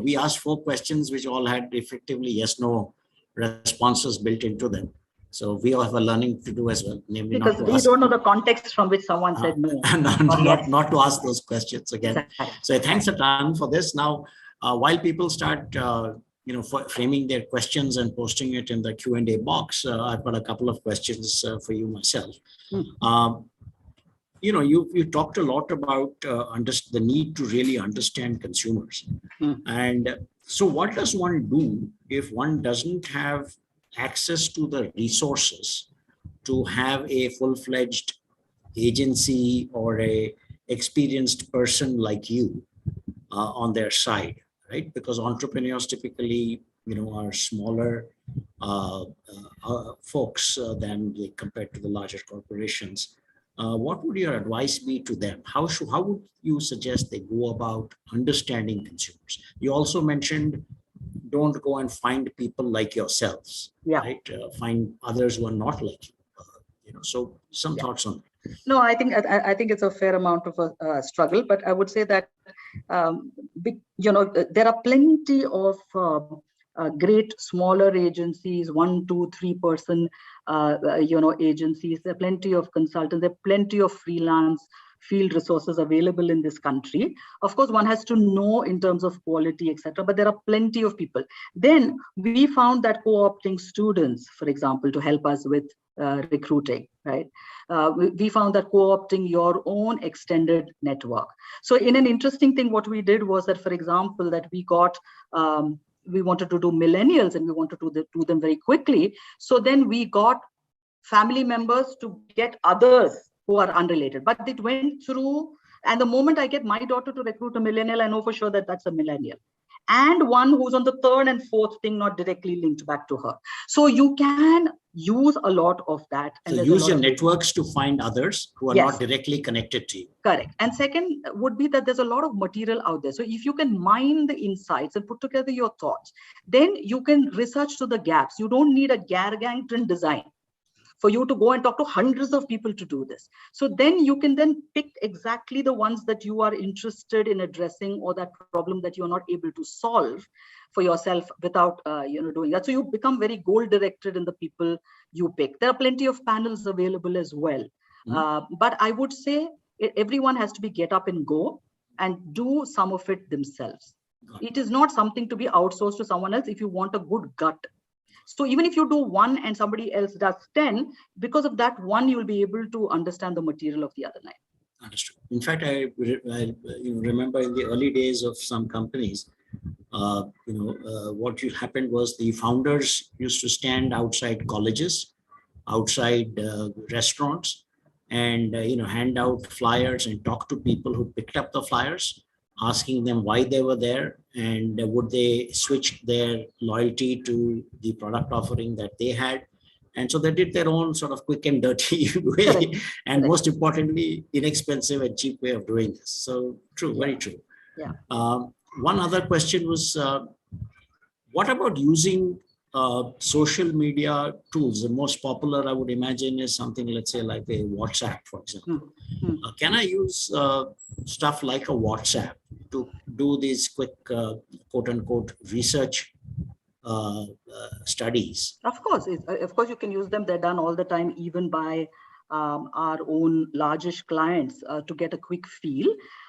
we asked 4 questions, which all had effectively yes/no responses built into them. So we all have a learning to do as well. Namely, because we don't know the context from which someone said no. Not to ask those questions again. Exactly. So thanks a ton for this. Now, while people start, framing their questions and posting it in the Q&A box, I've got a couple of questions for you myself. You talked a lot about the need to really understand consumers. And so what does one do if one doesn't have access to the resources to have a full-fledged agency or a experienced person like you on their side, right? Because entrepreneurs typically, are smaller folks than compared to the larger corporations. What would your advice be to them? How would you suggest they go about understanding consumers? You also mentioned don't go and find people like yourselves, right? Find others who are not like you. So some thoughts on that. No, I think it's a fair amount of a struggle, but I would say that there are plenty of great smaller agencies, 1, 2, 3 person agencies. There are plenty of consultants. There are plenty of freelance field resources available in this country. Of course, one has to know in terms of quality, etc. But there are plenty of people. Then we found that co-opting students, for example, to help us with recruiting, right? We found that co-opting your own extended network. So in an interesting thing, what we did was that, for example, that we got, we wanted to do millennials and we wanted to do them very quickly. So then we got family members to get others who are unrelated, but it went through. And the moment I get my daughter to recruit a millennial, I know for sure that that's a millennial. And one who's on the third and fourth thing, not directly linked back to her. So you can use a lot of that. And so use your networks to find others who are not directly connected to you. Correct. And second would be that there's a lot of material out there. So if you can mine the insights and put together your thoughts, then you can research to the gaps. You don't need a gargantuan design for you to go and talk to hundreds of people to do this. So then you can then pick exactly the ones that you are interested in addressing, or that problem that you're not able to solve for yourself without doing that. So you become very goal directed in the people you pick. There are plenty of panels available as well. But I would say everyone has to be get up and go and do some of it themselves. It is not something to be outsourced to someone else if you want a good gut. So even if you do one and somebody else does 10, because of that one, you will be able to understand the material of the other 9. Understood. In fact, I remember in the early days of some companies, what happened was the founders used to stand outside colleges, outside restaurants, and hand out flyers and talk to people who picked up the flyers, asking them why they were there and would they switch their loyalty to the product offering that they had. And so they did their own sort of quick and dirty way, and most importantly, inexpensive and cheap way of doing this. So true, very true. Yeah. One other question was, what about using social media tools? The most popular, I would imagine, is something, let's say, like a WhatsApp, for example. Can I use stuff like a WhatsApp to do these quick, quote unquote, research studies? Of course, you can use them. They're done all the time, even by our own largest clients, to get a quick feel.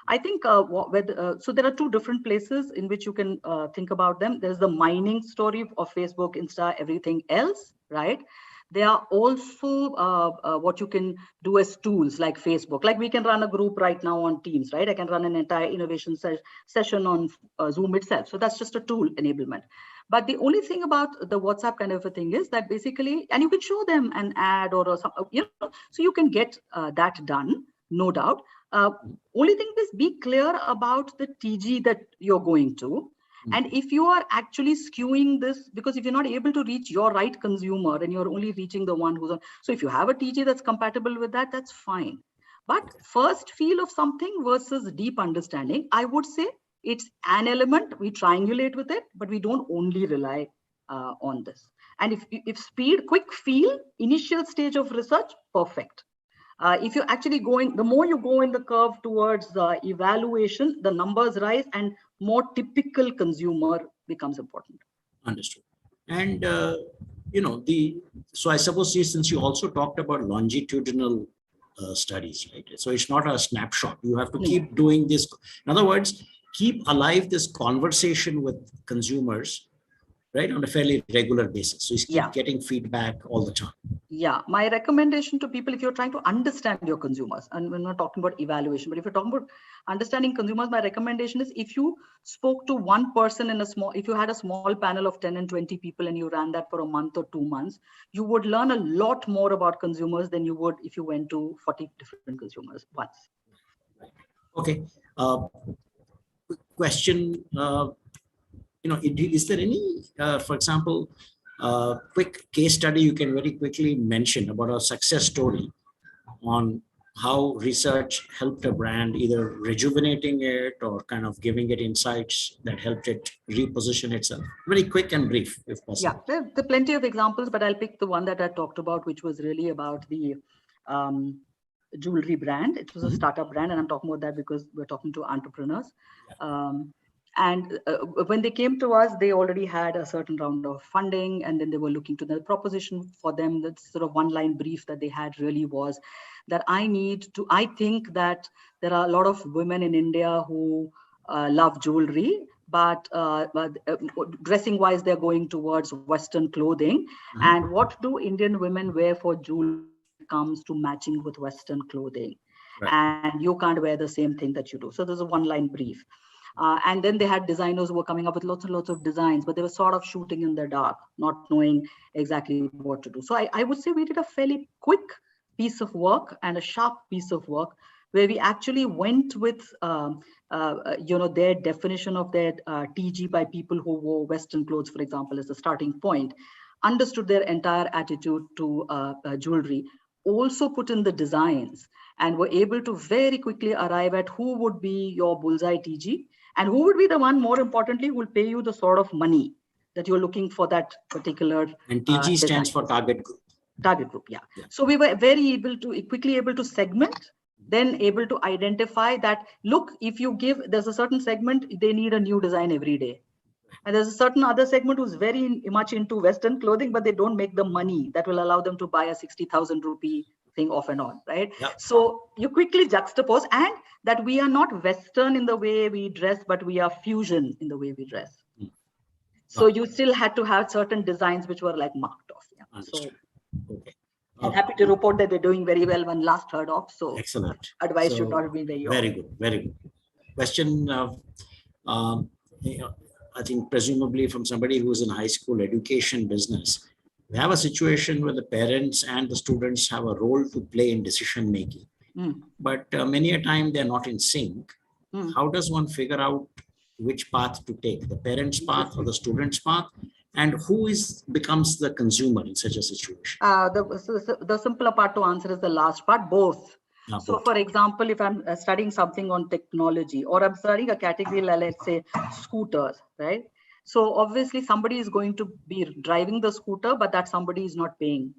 I think so there are two different places in which you can think about them. There's the mining story of Facebook, Insta, everything else, right? There are also what you can do as tools like Facebook. Like we can run a group right now on Teams, right? I can run an entire innovation session on Zoom itself. So that's just a tool enablement. But the only thing about the WhatsApp kind of a thing is that basically, and you can show them an ad or some, so you can get that done, no doubt. Only thing is be clear about the TG that you're going to. And if you are actually skewing this, because if you're not able to reach your right consumer and you're only reaching the one who's on, so if you have a TG that's compatible with that, that's fine. But first feel of something versus deep understanding, I would say it's an element, we triangulate with it, but we don't only rely on this. And if speed, quick feel, initial stage of research, perfect. If you're actually going, the more you go in the curve towards evaluation, the numbers rise and more typical consumer becomes important. Understood. And, so I suppose, since you also talked about longitudinal studies, right? So it's not a snapshot. You have to keep doing this. In other words, keep alive this conversation with consumers, right, on a fairly regular basis. So you keep getting feedback all the time. Yeah, my recommendation to people, if you're trying to understand your consumers, and we're not talking about evaluation, but if you're talking about understanding consumers, my recommendation is if you spoke to one person in if you had a small panel of 10 and 20 people and you ran that for a month or 2 months, you would learn a lot more about consumers than you would if you went to 40 different consumers once. Okay. Question, is there any, for example, quick case study you can very quickly mention about a success story on how research helped a brand, either rejuvenating it or kind of giving it insights that helped it reposition itself? Very quick and brief, if possible. Yeah, there are plenty of examples, but I'll pick the one that I talked about, which was really about the jewelry brand. It was a startup brand, and I'm talking about that because we're talking to entrepreneurs. And when they came to us, they already had a certain round of funding, and then they were looking to the proposition for them. The sort of one-line brief that they had really was that I think that there are a lot of women in India who love jewelry, but dressing wise, they're going towards Western clothing. Mhm. And what do Indian women wear for jewelry when it comes to matching with Western clothing? Right. And you can't wear the same thing that you do. So there's a one-line brief. And then they had designers who were coming up with lots and lots of designs, but they were sort of shooting in the dark, not knowing exactly what to do. So I would say we did a fairly quick piece of work and a sharp piece of work where we actually went with their definition of their TG by people who wore Western clothes, for example, as a starting point, understood their entire attitude to jewelry, also put in the designs, and were able to very quickly arrive at who would be your bullseye TG and who would be the one, more importantly, who will pay you the sort of money that you're looking for that particular And TG stands design. for target group. Target group, yeah. Yeah. So we were very quickly able to segment, then able to identify that, look, if you give, there's a certain segment, they need a new design every day. And there's a certain other segment who's very much into Western clothing, but they don't make the money that will allow them to buy a 60,000 rupee thing off and on, right? Yeah. So you quickly juxtapose, and that we are not Western in the way we dress, but we are fusion in the way we dress. So you still had to have certain designs which were like marked off. Yeah. Understood. Okay. I'm happy to report that they're doing very well when last heard of. So Excellent. advice So, should not be very very good. Very good. Question of, I think presumably from somebody who's in high school education business, we have a situation where the parents and the students have a role to play in decision making. But many a time they're not in sync. How does one figure out which path to take, the parents' path or the student's path? And who becomes the consumer in such a situation? The simpler part to answer is the last part, both. So Both. for example, if I'm studying something on technology, or I'm studying a category, let's say scooters, right? So obviously somebody is going to be driving the scooter, but that somebody is not paying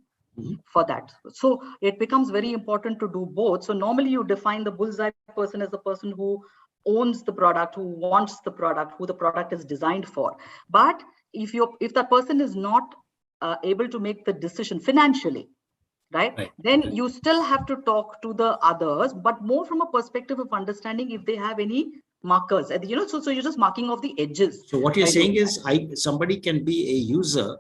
for that. So it becomes very important to do both. So normally you define the bullseye person as the person who owns the product, who wants the product, who the product is designed for. But if that person is not able to make the decision financially, right, then you still have to talk to the others, but more from a perspective of understanding if they have any markers, so you're just marking off the edges. So what you're saying is somebody can be a user,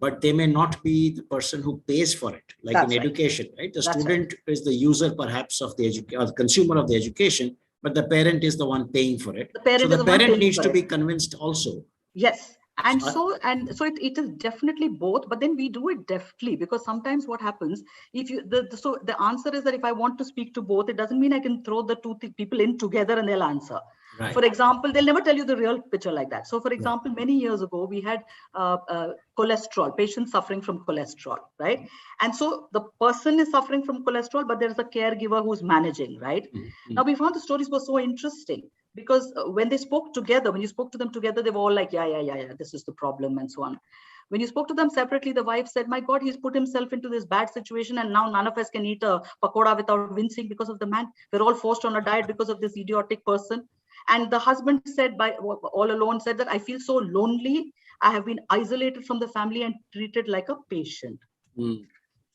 but they may not be the person who pays for it, like in education, right? The student is the user perhaps of the education, or the consumer of the education, but the parent is the one paying for it. So the parent needs to be convinced also. Yes. And so it is definitely both, but then we do it deftly, because sometimes what happens, if you so the answer is that if I want to speak to both, it doesn't mean I can throw the two people in together and they'll answer. Right. For example, they'll never tell you the real picture like that. So for example, many years ago, we had cholesterol, patients suffering from cholesterol, right? And so the person is suffering from cholesterol, but there's a caregiver who's managing, right? Now we found the stories were so interesting, because when you spoke to them together, they were all like, yeah, this is the problem and so on. When you spoke to them separately, the wife said, my God, he's put himself into this bad situation, and now none of us can eat a pakoda without wincing because of the man. We're all forced on a diet because of this idiotic person. And the husband said, all alone, said that I feel so lonely. I have been isolated from the family and treated like a patient.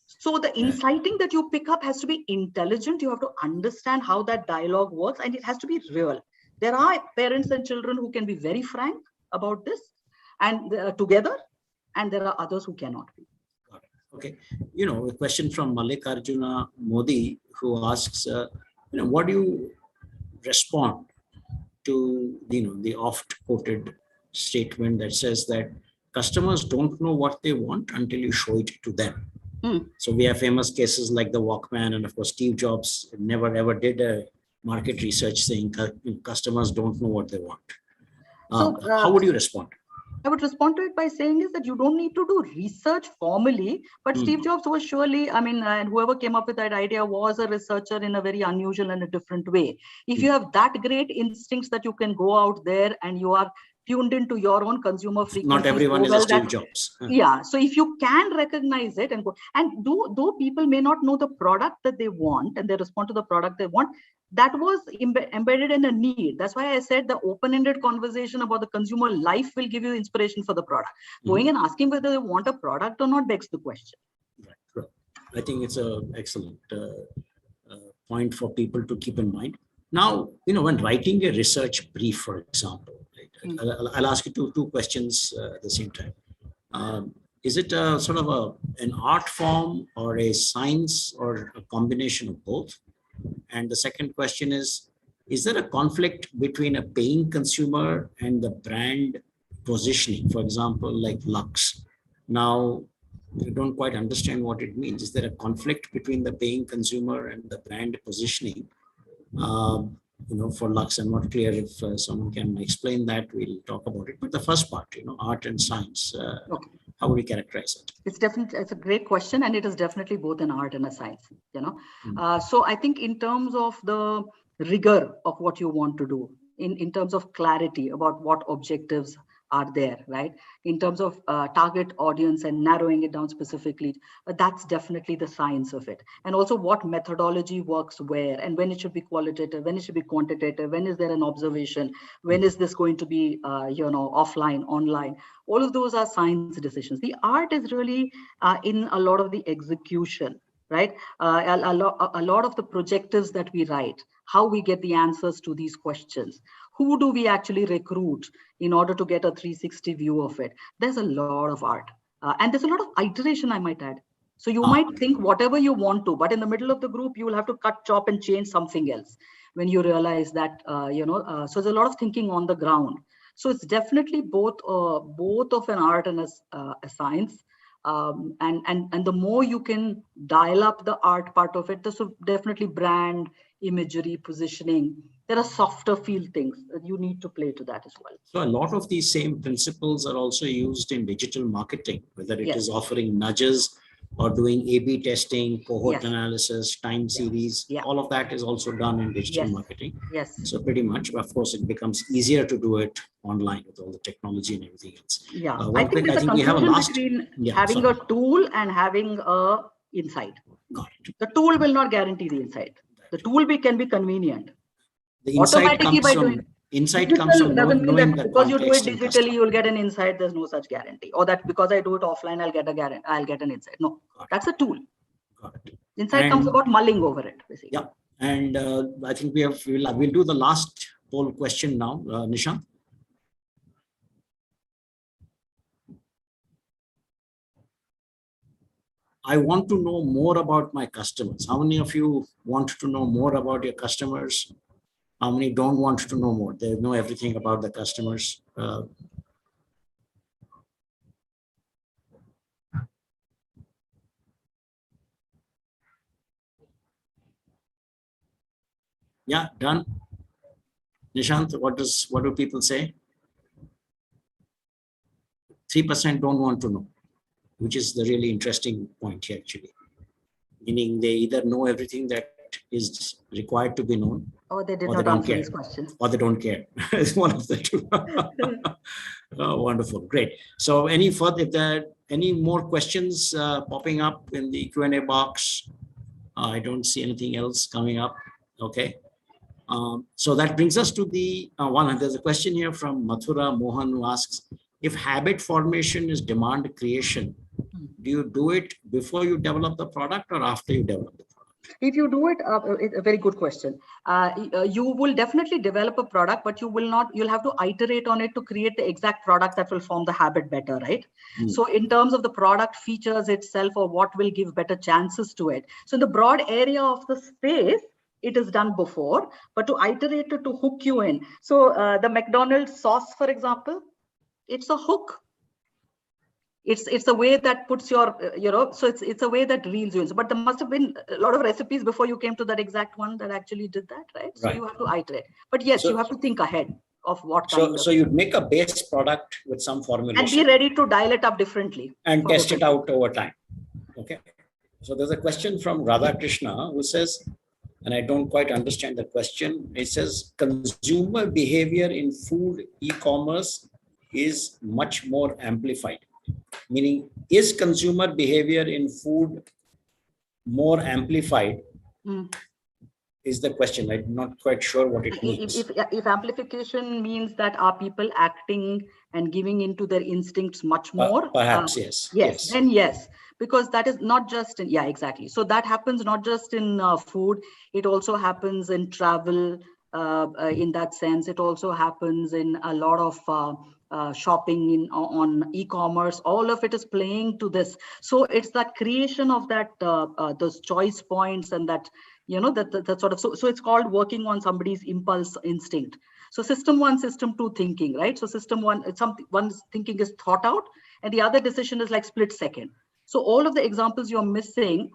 So the inciting that you pick up has to be intelligent. You have to understand how that dialogue works, and it has to be real. There are parents and children who can be very frank about this and together, and there are others who cannot be. Okay. A question from Mallikarjuna Modi, who asks, what do you respond to, the oft quoted statement that says that customers don't know what they want until you show it to them. So we have famous cases like the Walkman, and of course, Steve Jobs never ever did a market research saying customers don't know what they want. How would you respond? I would respond to it by saying is that you don't need to do research formally, but Steve Jobs was surely, and whoever came up with that idea was a researcher in a very unusual and a different way. If you have that great instincts that you can go out there and you are tuned into your own consumer frequency. Not everyone is a Steve Jobs. Yeah. So if you can recognize it and go, and though people may not know the product that they want and they respond to the product they want, that was embedded in a need. That's why I said the open-ended conversation about the consumer life will give you inspiration for the product. Going and asking whether they want a product or not begs the question. Right. I think it's an excellent point for people to keep in mind. Now, when writing a research brief, for example, right, I'll ask you two questions at the same time. Is it a sort of an art form or a science or a combination of both? And the second question is there a conflict between a paying consumer and the brand positioning, for example, like Lux? Now, I don't quite understand what it means. Is there a conflict between the paying consumer and the brand positioning? For Lux, I'm not clear. If someone can explain that, we'll talk about it. But the first part, art and science, Okay. how would you characterize it? It's a great question, and it is definitely both an art and a science. So I think in terms of the rigor of what you want to do, in terms of clarity about what objectives are there, right? In terms of target audience and narrowing it down specifically, that's definitely the science of it. And also what methodology works where, and when it should be qualitative, when it should be quantitative, when is there an observation, when is this going to be, offline, online? All of those are science decisions. The art is really in a lot of the execution, right? A lot of the projectives that we write, how we get the answers to these questions. Who do we actually recruit in order to get a 360 view of it? There's a lot of art. And there's a lot of iteration, I might add. So you might think whatever you want to, but in the middle of the group, you will have to cut, chop, and change something else when you realize that, so there's a lot of thinking on the ground. So it's definitely both of an art and a science. And the more you can dial up the art part of it, so definitely brand, imagery, positioning, there are softer feel things that you need to play to that as well. So a lot of these same principles are also used in digital marketing, whether it is offering nudges or doing A/B testing, cohort analysis, time series. All of that is also done in digital marketing. Yes. So pretty much, of course, it becomes easier to do it online with all the technology and everything else. Yeah, I think there's a confusion between having a tool and having a insight. Got it. The tool will not guarantee the insight. The tool can be convenient. The insight comes from knowing that because you do it digitally, you'll get an insight. There's no such guarantee. Or that because I do it offline, I'll get an insight. No, that's a tool. Got it. Insight comes about mulling over it, basically. Yeah, and I think we'll do the last poll question now, Nishant. I want to know more about my customers. How many of you want to know more about your customers? How many don't want to know more? They know everything about the customers. Yeah, done. Nishant, what do people say? 3% don't want to know, which is the really interesting point here, actually. Meaning they either know everything that is required to be known, or they did not answer this question, or they don't care. It's one of the two. Oh, wonderful, great. So if there are any more questions popping up in the Q&A box, I don't see anything else coming up. Okay. So that brings us to the one. There's a question here from Mathura Mohan who asks, if habit formation is demand creation, do you do it before you develop the product or after you develop the product? If you do it, it's a very good question. You will definitely develop a product, but you'll have to iterate on it to create the exact product that will form the habit better, right? So in terms of the product features itself or what will give better chances to it. So in the broad area of the space, it is done before, but to iterate it to hook you in. So the McDonald's sauce, for example, it's a hook. It's a way that puts your, so it's a way that reels you in. But there must have been a lot of recipes before you came to that exact one that actually did that, right? So you have to iterate. But yes, you have to think ahead of what kind of. So you'd make a base product with some formulation. And be ready to dial it up differently. And test it out over time. Okay. So there's a question from Radha Krishna who says, and I don't quite understand the question. It says, consumer behavior in food e-commerce is much more amplified. Meaning, is consumer behavior in food more amplified? Is the question. I'm not quite sure what it means. If amplification means that are people acting and giving into their instincts much more? Perhaps, yes. Yes, then yes. because that is not just in, yeah, exactly. So that happens not just in food, it also happens in travel. In that sense, it also happens in a lot of shopping on e-commerce. All of it is playing to this. So it's that creation of that those choice points, and that that sort of, so it's called working on somebody's impulse instinct. So system one, system two thinking, right? So system one, it's something, one thinking is thought out, and the other decision is like split second. So all of the examples you're mentioning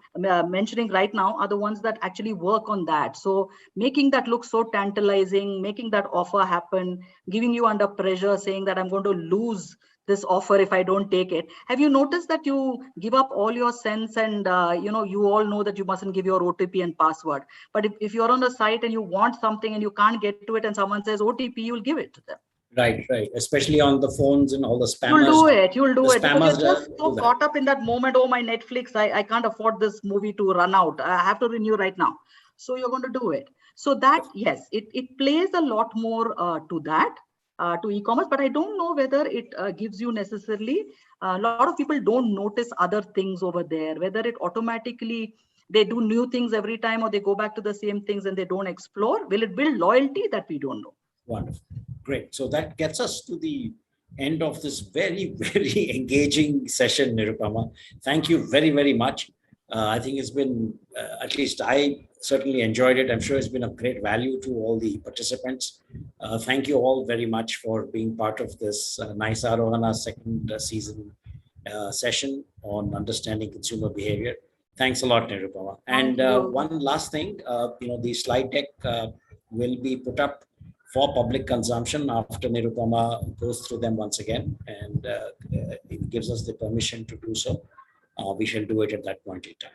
right now are the ones that actually work on that. So making that look so tantalizing, making that offer happen, giving you under pressure, saying that I'm going to lose this offer if I don't take it. Have you noticed that you give up all your sense, and you all know that you mustn't give your OTP and password. But if you're on the site and you want something and you can't get to it, and someone says OTP, you'll give it to them. Right. Especially on the phones and all the spammers. You'll do it because you're just so do caught up in that moment. Oh, my Netflix, I can't afford this movie to run out. I have to renew right now. So you're going to do it. So that, yes, it plays a lot more to that, to e-commerce, but I don't know whether it gives you necessarily, a lot of people don't notice other things over there, whether it automatically, they do new things every time, or they go back to the same things and they don't explore. Will it build loyalty? That we don't know. Wonderful. Great. So that gets us to the end of this very, very engaging session, Nirupama. Thank you very, very much. I think it's been, at least I certainly enjoyed it. I'm sure it's been of great value to all the participants. Thank you all very much for being part of this nice Aarohana second season session on understanding consumer behavior. Thanks a lot, Nirupama. And one last thing, the slide deck will be put up for public consumption after Nirupama goes through them once again, and it gives us the permission to do so. We shall do it at that point in time.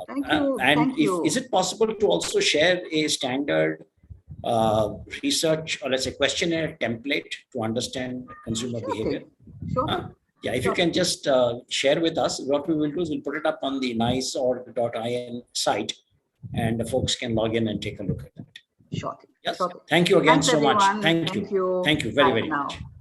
Thank you. And Thank you. Is it possible to also share a standard research, or let's say questionnaire template to understand consumer behavior? Sure. Yeah, if you can just share with us, what we will do is we'll put it up on the niceorg.in site, and the folks can log in and take a look at that. Sure. Yes. Sure. Thank you again Thanks, so everyone. much. Thank you. Thank you very, very much.